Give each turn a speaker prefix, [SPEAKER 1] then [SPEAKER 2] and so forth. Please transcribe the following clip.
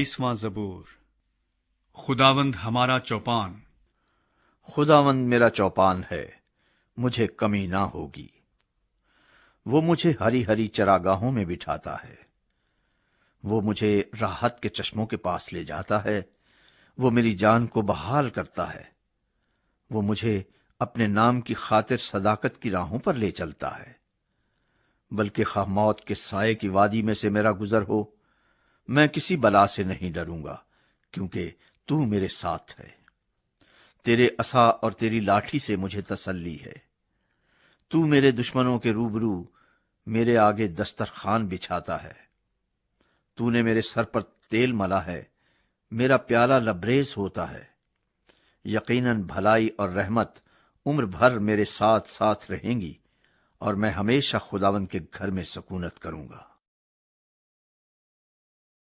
[SPEAKER 1] 22واں زبور۔ خداوند ہمارا چوپان،
[SPEAKER 2] خداوند میرا چوپان ہے، مجھے کمی نہ ہوگی۔ وہ مجھے ہری ہری چراگاہوں میں بٹھاتا ہے، وہ مجھے راحت کے چشموں کے پاس لے جاتا ہے، وہ میری جان کو بحال کرتا ہے، وہ مجھے اپنے نام کی خاطر صداقت کی راہوں پر لے چلتا ہے۔ بلکہ خواہ موت کے سائے کی وادی میں سے میرا گزر ہو، میں کسی بلا سے نہیں ڈروں گا، کیونکہ تو میرے ساتھ ہے۔ تیرے عصا اور تیری لاٹھی سے مجھے تسلی ہے۔ تو میرے دشمنوں کے روبرو میرے آگے دسترخوان بچھاتا ہے۔ تو نے میرے سر پر تیل ملا ہے، میرا پیالہ لبریز ہوتا ہے۔ یقیناً بھلائی اور رحمت عمر بھر میرے ساتھ ساتھ رہیں گی، اور میں ہمیشہ خداوند کے گھر میں سکونت کروں گا۔